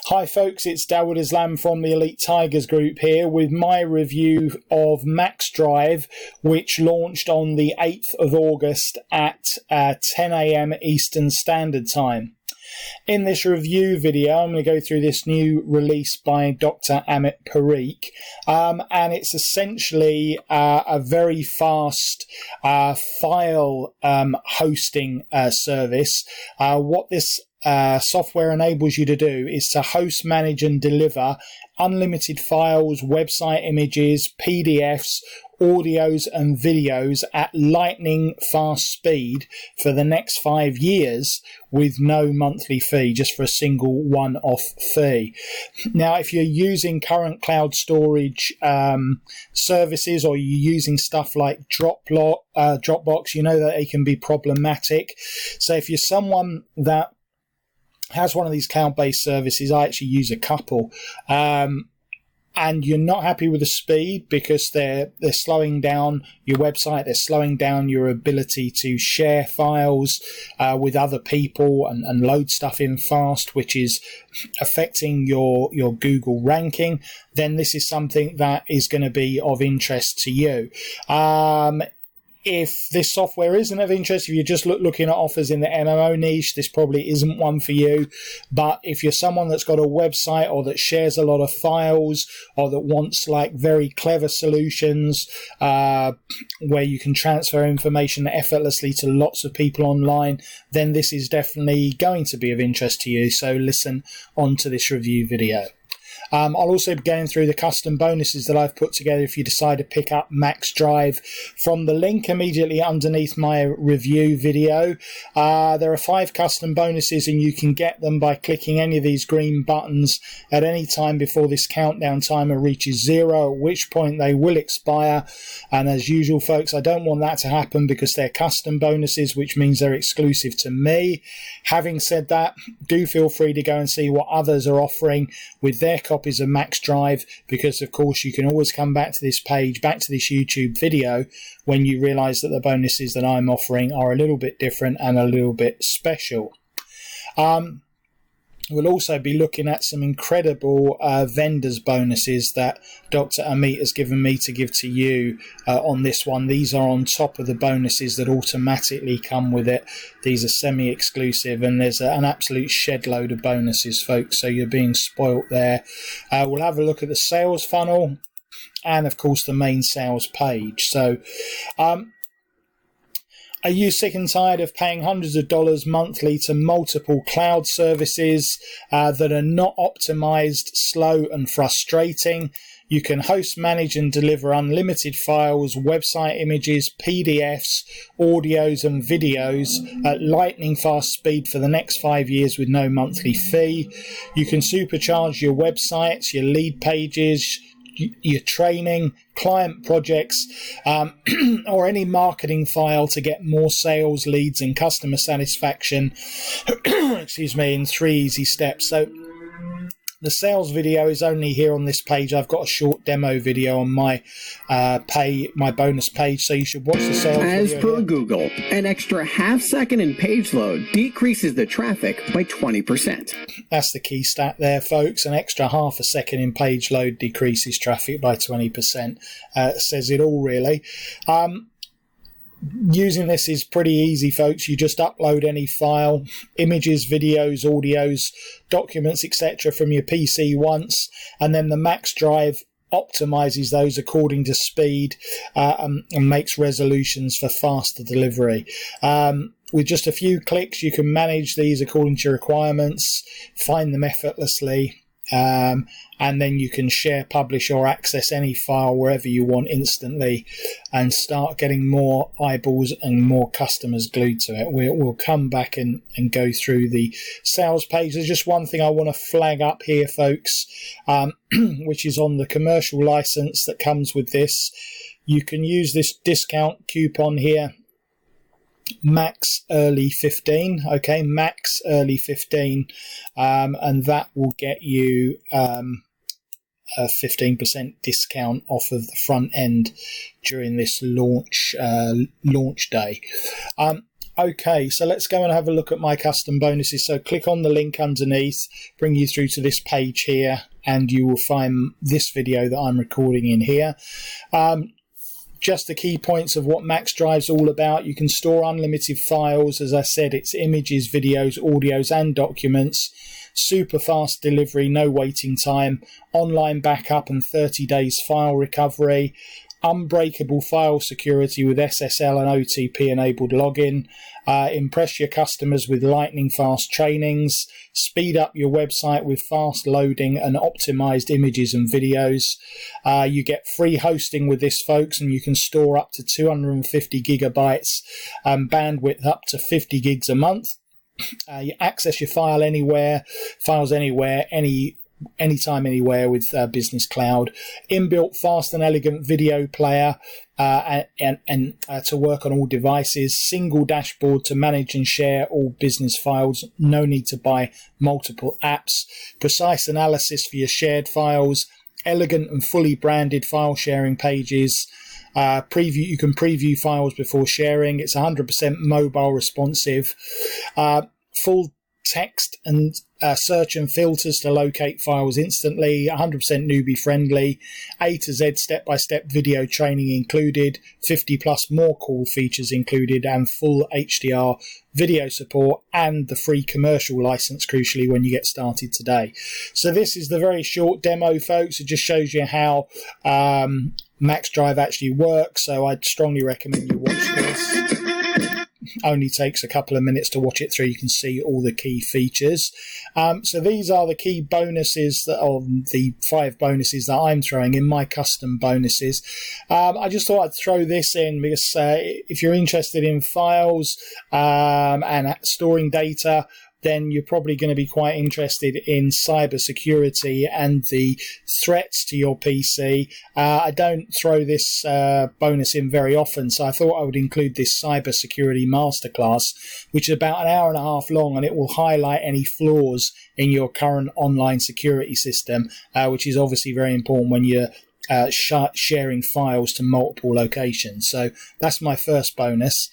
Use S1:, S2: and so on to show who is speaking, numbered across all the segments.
S1: Hi folks, it's Dawood Islam from the Elite Tigers group here with my review of MaxDrive, which launched on the 8th of August at 10 AM Eastern Standard Time. In this review video, I'm going to go through this new release by Dr. Amit Parikh, and it's essentially a very fast file hosting service. What this software enables you to do is to host, manage and deliver unlimited files, website images, PDFs, audios and videos at lightning fast speed for the next 5 years with no monthly fee, just for a single one-off fee. Now, if you're using current cloud storage services, or you're using stuff like Dropbox, you know that they can be problematic. So if you're someone that has one of these cloud-based services, I actually use a couple, and you're not happy with the speed because they're slowing down your website, they're slowing down your ability to share files with other people and load stuff in fast, which is affecting your Google ranking, then this is something that is going to be of interest to you. If this software isn't of interest, if you're just looking at offers in the MMO niche, this probably isn't one for you. But if you're someone that's got a website or that shares a lot of files, or that wants like very clever solutions where you can transfer information effortlessly to lots of people online, then this is definitely going to be of interest to you. So listen on to this review video. I'll also be going through the custom bonuses that I've put together if you decide to pick up MaxDrive from the link immediately underneath my review video. There are 5 custom bonuses, and you can get them by clicking any of these green buttons at any time before this countdown timer reaches 0, at which point they will expire. And as usual, folks, I don't want that to happen because they're custom bonuses, which means they're exclusive to me. Having said that, do feel free to go and see what others are offering with their copies of MaxDrive, because of course you can always come back to this page, back to this YouTube video, when you realize that the bonuses that I'm offering are a little bit different and a little bit special. We'll also be looking at some incredible vendors bonuses that Dr. Amit has given me to give to you on this one. These are on top of the bonuses that automatically come with it. These are semi-exclusive, and there's an absolute shed load of bonuses, folks, so you're being spoilt there. We'll have a look at the sales funnel and, of course, the main sales page. So, are you sick and tired of paying hundreds of dollars monthly to multiple cloud services that are not optimized, slow and frustrating? You can host, manage and deliver unlimited files, website images, PDFs, audios and videos at lightning fast speed for the next 5 years with no monthly fee. You can supercharge your websites, your lead pages, your training, client projects, or any marketing file to get more sales leads and customer satisfaction excuse me, in 3 easy steps. So the sales video is only here on this page. I've got a short demo video on my my bonus page, so you should watch the sales video. As per Google, an extra half-second in page load decreases the traffic by 20%. That's the key stat there, folks. An extra half a second in page load decreases traffic by 20%. Says it all, really. Using this is pretty easy, folks. You just upload any file, images, videos, audios, documents, etc. from your PC once, and then the MaxDrive optimizes those according to speed and makes resolutions for faster delivery. With just a few clicks, you can manage these according to your requirements, find them effortlessly, and then you can share, publish or access any file wherever you want instantly and start getting more eyeballs and more customers glued to it. We'll come back and go through the sales page. There's just one thing I want to flag up here, folks, which is on the commercial license that comes with this. You can use this discount coupon here, Max Early 15, okay, Max Early 15, and that will get you a 15% discount off of the front end during this launch day. Okay, so let's go and have a look at my custom bonuses. So click on the link underneath, bring you through to this page here, and you will find this video that I'm recording in here. Just the key points of what MaxDrive's all about. You can store unlimited files. As I said, it's images, videos, audios, and documents. Super fast delivery, no waiting time, online backup and 30 days file recovery, unbreakable file security with SSL and OTP enabled login, impress your customers with lightning fast trainings, speed up your website with fast loading and optimized images and videos. You get free hosting with this, folks, and you can store up to 250 gigabytes and bandwidth up to 50 gigs a month. You access your files anywhere, anytime, anywhere with Business Cloud. Inbuilt fast and elegant video player and to work on all devices. Single dashboard to manage and share all business files. No need to buy multiple apps. Precise analysis for your shared files. Elegant and fully branded file sharing pages. You can preview files before sharing. It's 100% mobile responsive. Full text and search and filters to locate files instantly. 100% newbie friendly. A to Z step-by-step video training included. 50 plus more cool features included, and full HDR video support, and the free commercial license, crucially, when you get started today. So this is the very short demo, folks. It just shows you how MaxDrive actually works, so I'd strongly recommend you watch this. Only takes a couple of minutes to watch it through. You can see all the key features. So these are the key bonuses, the 5 bonuses that I'm throwing in, my custom bonuses. I just thought I'd throw this in because if you're interested in files and storing data, then you're probably going to be quite interested in cyber security and the threats to your PC. I don't throw this bonus in very often, so I thought I would include this cyber security masterclass, which is about an hour and a half long, and it will highlight any flaws in your current online security system, which is obviously very important when you're sharing files to multiple locations. So that's my first bonus.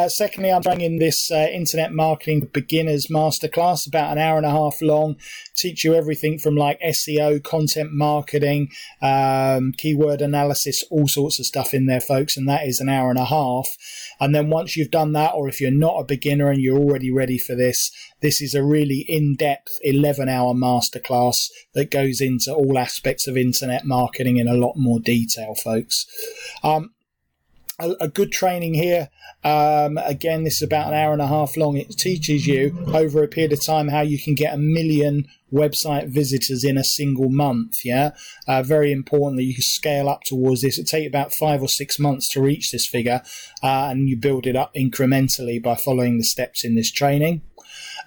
S1: Secondly, I'm throwing in this internet marketing beginners masterclass, about an hour and a half long. Teach you everything from like SEO, content marketing, keyword analysis, all sorts of stuff in there, folks, and that is an hour and a half. And then once you've done that, or if you're not a beginner and you're already ready for this, this is a really in-depth 11-hour masterclass that goes into all aspects of internet marketing in a lot more detail, folks. A good training here. Again, this is about an hour and a half long. It teaches you over a period of time how you can get 1 million website visitors in a single month. Very important that you can scale up towards this. It'll take about 5 or 6 months to reach this figure, and you build it up incrementally by following the steps in this training.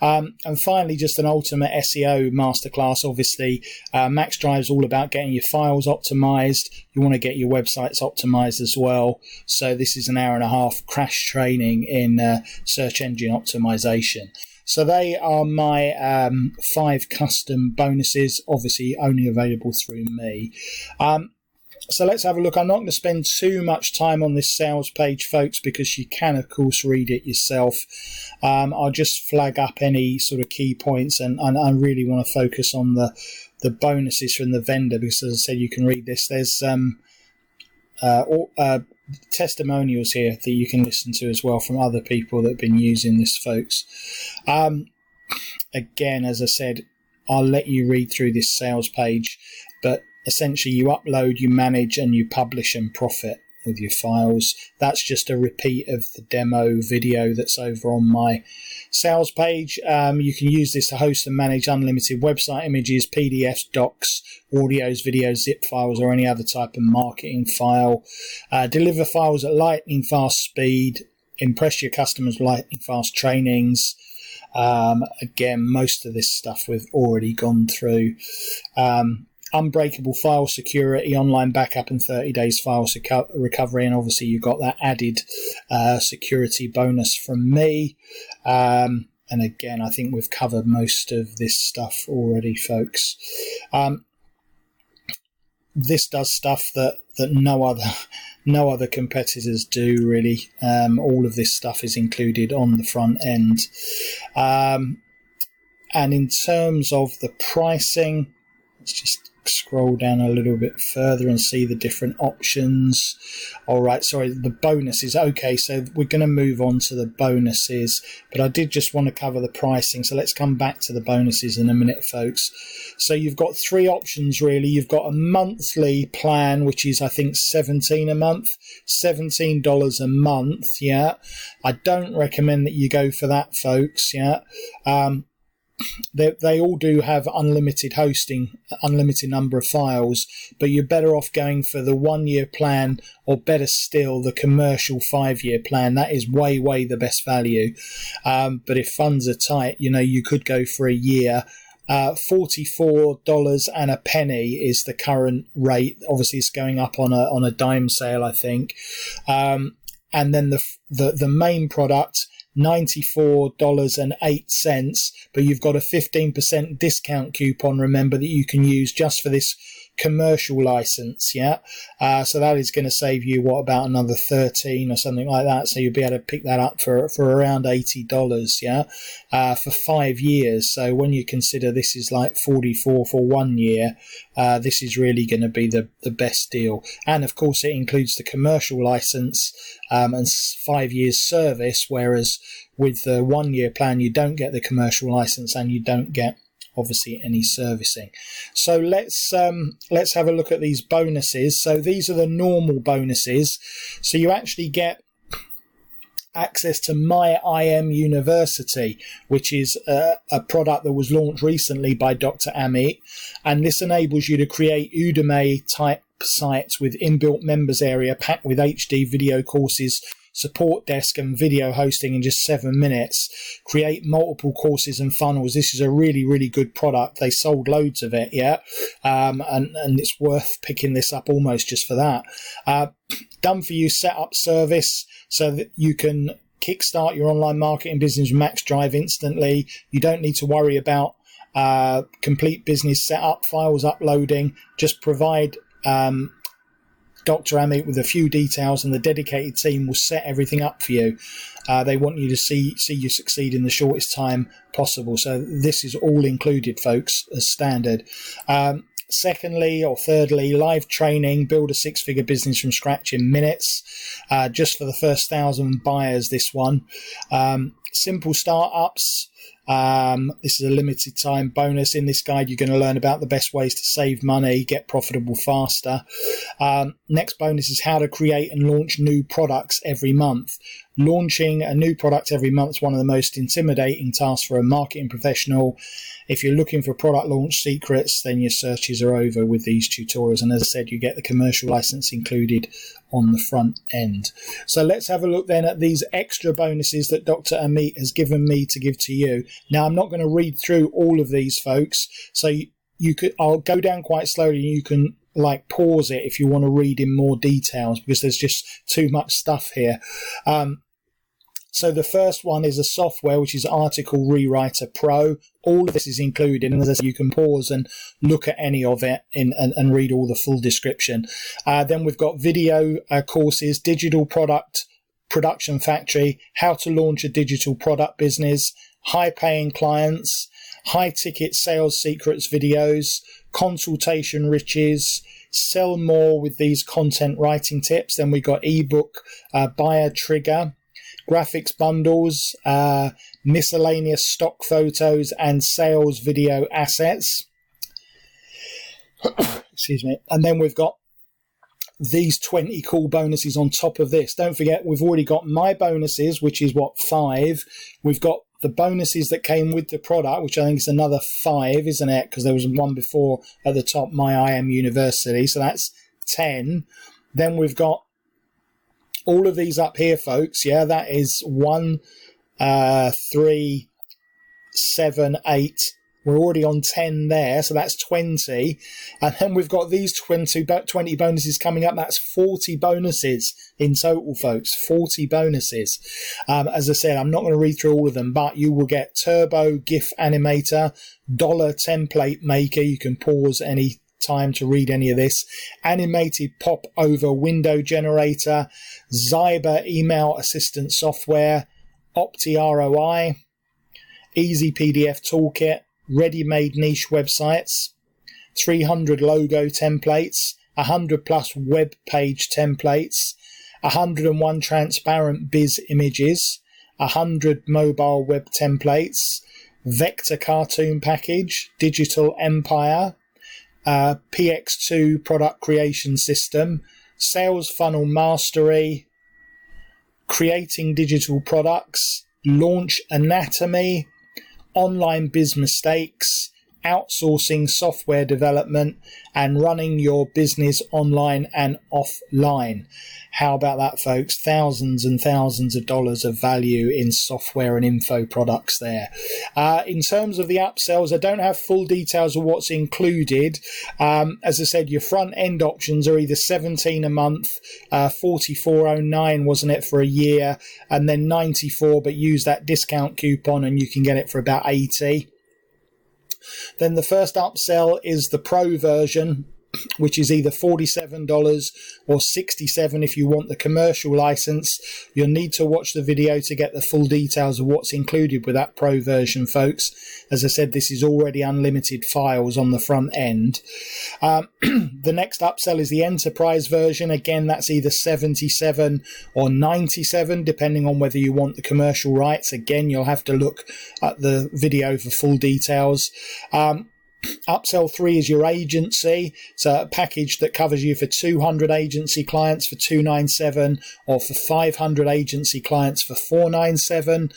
S1: And finally, just an ultimate SEO masterclass. Obviously, MaxDrive is all about getting your files optimized. You want to get your websites optimized as well. So this is an hour and a half crash training in search engine optimization. So they are my 5 custom bonuses, obviously only available through me. So let's have a look. I'm not going to spend too much time on this sales page, folks, because you can, of course, read it yourself. I'll just flag up any sort of key points, and I really want to focus on the bonuses from the vendor, because, as I said, you can read this. There's testimonials here that you can listen to as well from other people that have been using this, folks. Again, as I said, I'll let you read through this sales page, but essentially you upload, you manage, and you publish and profit with your files. That's just a repeat of the demo video that's over on my sales page. You can use this to host and manage unlimited website images, PDFs, docs, audios, videos, zip files, or any other type of marketing file. Deliver files at lightning fast speed. Impress your customers with lightning fast trainings. Again, most of this stuff we've already gone through. Unbreakable file security, online backup, and 30 days file recovery. And obviously you got that added security bonus from me. And again, I think we've covered most of this stuff already, folks. this does stuff that no other competitors do, really. All of this stuff is included on the front end. And in terms of the pricing, let's just scroll down a little bit further and see the different options. All right, sorry, the bonuses. Okay, so we're going to move on to the bonuses, but I did just want to cover the pricing. So let's come back to the bonuses in a minute, folks. So you've got three options, really. You've got a monthly plan, which is, I think, $17 a month, $17 a month. Yeah, I don't recommend that you go for that, folks. Yeah. They all do have unlimited hosting, unlimited number of files, but you're better off going for the 1 year plan, or better still, the commercial 5 year plan. That is way the best value. But if funds are tight, you could go for a year. $44 and a penny is the current rate. Obviously, it's going up on a dime sale, I think. And then the main product, $94.08, but you've got a 15% discount coupon, remember, that you can use just for this commercial license. Yeah, so that is going to save you about another 13 or something like that, so you'll be able to pick that up for around $80. Yeah, for 5 years. So when you consider this is like 44 for 1 year, this is really going to be the best deal. And of course, it includes the commercial license and 5 years service, whereas with the 1 year plan you don't get the commercial license and you don't get, obviously, any servicing. So let's have a look at these bonuses. So these are the normal bonuses. So you actually get access to My IM University, which is a product that was launched recently by Dr. Amit, and this enables you to create Udemy type sites with inbuilt members area packed with HD video courses, support desk and video hosting in just 7 minutes. Create multiple courses and funnels. This is a really good product. They sold loads of it, yeah, and it's worth picking this up almost just for that. Done for you setup service, so that you can kickstart your online marketing business with MaxDrive instantly. You don't need to worry about complete business setup, files uploading. Just provide Dr. Amit with a few details, and the dedicated team will set everything up for you. They want you to see you succeed in the shortest time possible. So this is all included, folks, as standard. Secondly, or thirdly, live training, build a 6-figure business from scratch in minutes, just for the first 1,000 buyers, this one. Simple startups. This is a limited time bonus. In this guide, you're going to learn about the best ways to save money, get profitable faster. Next bonus is how to create and launch new products every month. Launching a new product every month is one of the most intimidating tasks for a marketing professional. If you're looking for product launch secrets, then your searches are over with these tutorials. And as I said, you get the commercial license included on the front end. So let's have a look then at these extra bonuses that Dr. Amit has given me to give to you. Now, I'm not going to read through all of these, folks. So I'll go down quite slowly, and you can pause it if you want to read in more details, because there's just too much stuff here. So the first one is a software, which is Article Rewriter Pro. All of this is included, and as I said, you can pause and look at any of it and read all the full description. Then we've got video courses, Digital Product Production Factory, how to launch a digital product business, high-paying clients, high-ticket sales secrets videos, consultation riches, sell more with these content writing tips. Then we got ebook buyer trigger, graphics bundles, miscellaneous stock photos, and sales video assets. Excuse me. And then we've got these 20 cool bonuses on top of this. Don't forget, we've already got my bonuses, which is 5. We've got the bonuses that came with the product, which I think is another 5, isn't it? Because there was one before at the top, My IM University. So that's 10. Then we've got all of these up here, folks. Yeah, that is 1, 3, 7, 8. We're already on 10 there, so that's 20. And then we've got these 20 bonuses coming up. That's 40 bonuses in total, folks. 40 bonuses. As I said, I'm not going to read through all of them, but you will get Turbo GIF Animator, Dollar Template Maker. You can pause any time to read any of this. Animated pop over window generator, Zyber email assistant software, Opti ROI, easy PDF toolkit, ready-made niche websites, 300 logo templates, 100 plus web page templates, 101 transparent biz images, 100 mobile web templates, vector cartoon package, digital empire, PX2 product creation system, sales funnel mastery, creating digital products, launch anatomy, online biz mistakes, outsourcing software development, and running your business online and offline. How about that, folks? Thousands and thousands of dollars of value in software and info products there. In terms of the upsells, I don't have full details of what's included. As I said, your front end options are either $17 a month, $44.09 wasn't it for a year, and then $94, but use that discount coupon and you can get it for about $80. Then the first upsell is the Pro version, which is either $47 or $67 if you want the commercial license. You'll need to watch the video to get the full details of what's included with that Pro version, folks. As I said, this is already unlimited files on the front end. The next upsell is the Enterprise version. Again, that's either $77 or $97, depending on whether you want the commercial rights. Again, you'll have to look at the video for full details. Upsell 3 is your agency. It's a package that covers you for 200 agency clients for $297 or for 500 agency clients for $497.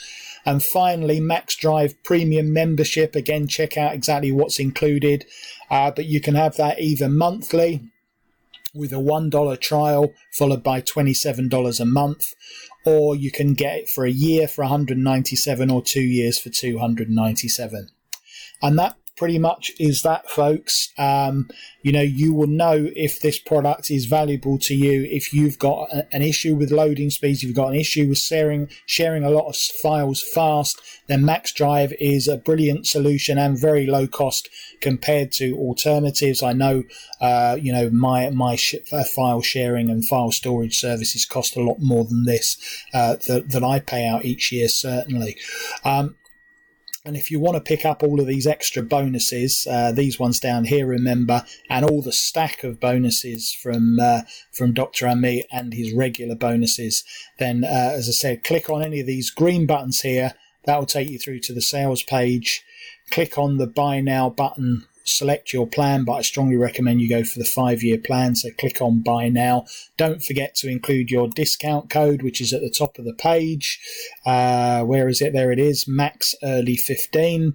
S1: And finally, MaxDrive Premium Membership. Again, check out exactly what's included. But you can have that either monthly with a $1 trial followed by $27 a month, or you can get it for a year for $197 or 2 years for $297. And that pretty much is that, folks. You will know if this product is valuable to you if you've got an issue with loading speeds, if you've got an issue with sharing a lot of files fast, then MaxDrive is a brilliant solution and very low cost compared to alternatives. I know, my file sharing and file storage services cost a lot more than this that I pay out each year, certainly. And if you want to pick up all of these extra bonuses, these ones down here, remember, and all the stack of bonuses from Dr. Amit and his regular bonuses, then, as I said, click on any of these green buttons here. That will take you through to the sales page. Click on the Buy Now button. Select your plan, but I strongly recommend you go for the 5-year plan, so click on Buy Now. Don't forget to include your discount code, which is at the top of the page. Where is it? There it is, MaxEarly15,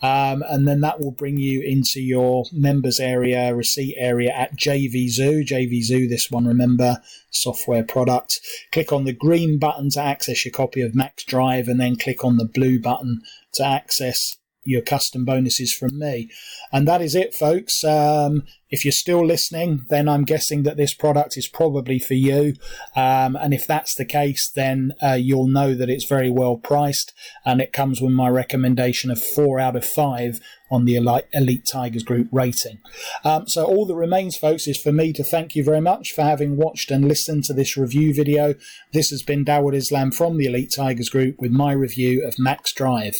S1: and then that will bring you into your members area, receipt area at JVZoo, this one, remember, software product. Click on the green button to access your copy of MaxDrive, and then click on the blue button to access your custom bonuses from me. And that is it, folks. If you're still listening, then I'm guessing that this product is probably for you. And if that's the case, then you'll know that it's very well priced, and it comes with my recommendation of 4 out of 5 on the Elite Tigers Group rating. So all that remains, folks, is for me to thank you very much for having watched and listened to this review video. This has been Dawud Islam from the Elite Tigers Group with my review of MaxDrive.